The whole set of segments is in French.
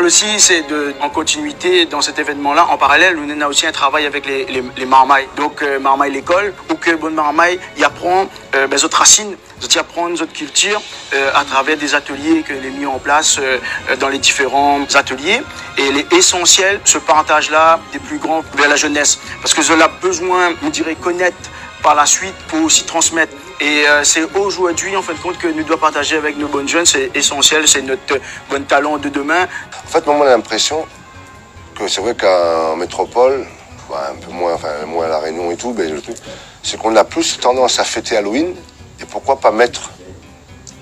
parle aussi, c'est en continuité dans cet événement-là, en parallèle, nous avons aussi un travail avec les marmailles. Donc, marmaille l'école, où que bonne marmaille, il apprend autres racines, il apprend notre culture à travers des ateliers que les mis en place dans les différents ateliers. Et il est essentiel, ce partage-là, des plus grands vers la jeunesse. Parce que cela a besoin, on dirait, connaître par la suite pour aussi transmettre. Et c'est aujourd'hui, en fin de compte, que nous devons partager avec nos bonnes jeunes. C'est essentiel, c'est notre bon talent de demain. En fait, moi, j'ai l'impression que c'est vrai qu'en métropole, un peu moins, moins à La Réunion et tout, c'est qu'on a plus tendance à fêter Halloween. Et pourquoi pas mettre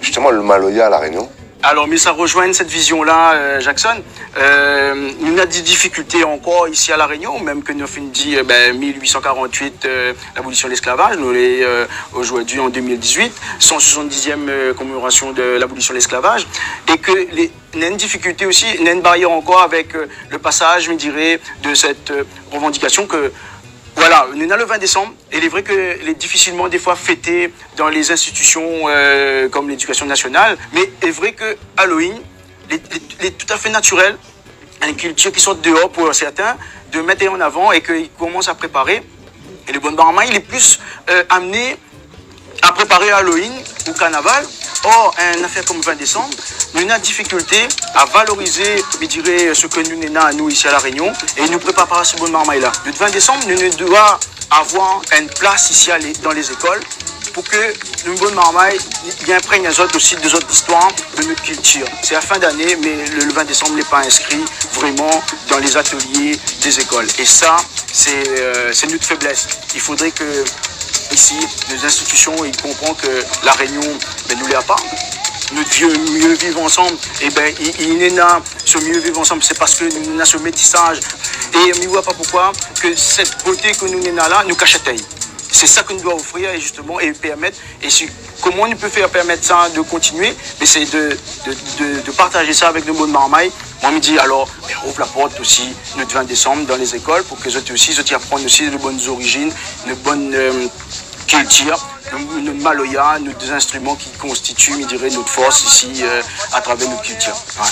justement le Maloya à La Réunion? Alors, mais ça rejoint cette vision-là, Jackson. Nous avons des difficultés encore ici à La Réunion, même que nous avons dit 1848, l'abolition de l'esclavage. Nous l'avons aujourd'hui en 2018, 170e commémoration de l'abolition de l'esclavage. Et que nous avons une difficulté aussi, nous avons une barrière encore avec le passage, je dirais, de cette revendication que voilà, on est le 20 décembre et il est vrai que il est difficilement des fois fêté dans les institutions comme l'éducation nationale, mais il est vrai que Halloween est tout à fait naturel, une culture qui sort dehors pour certains, de mettre en avant et qu'ils commencent à préparer. Et le bon barman, il est plus amené à préparer Halloween ou carnaval. Or, une affaire comme 20 décembre, nous avons difficulté à valoriser, je dirais, ce que nous avons nous ici à La Réunion et nous préparer à ce bon marmaille-là. Le 20 décembre, nous devons avoir une place ici dans les écoles pour que le bon marmaille imprègne aussi des autres histoires de notre culture. C'est la fin d'année, mais le 20 décembre n'est pas inscrit vraiment dans les ateliers des écoles. Et ça, c'est notre faiblesse. Il faudrait que ici, les institutions, ils comprennent que La Réunion, nous ne l'a pas. Notre mieux vivre ensemble, il est là, ce mieux vivre ensemble, c'est parce que nous avons ce métissage. Et on ne voit pas pourquoi que cette beauté que nous avons là nous cache. C'est ça que nous devons offrir et justement et permettre. Et comment on peut faire permettre ça de continuer, mais c'est de partager ça avec nos bonnes marmailles. Moi, je me dis alors, ouvre la porte aussi le 20 décembre dans les écoles pour que les autres aussi apprennent aussi de bonnes origines, de bonnes culture, notre maloya, nos instruments qui constituent, je dirais, notre force ici à travers notre culture. Ouais.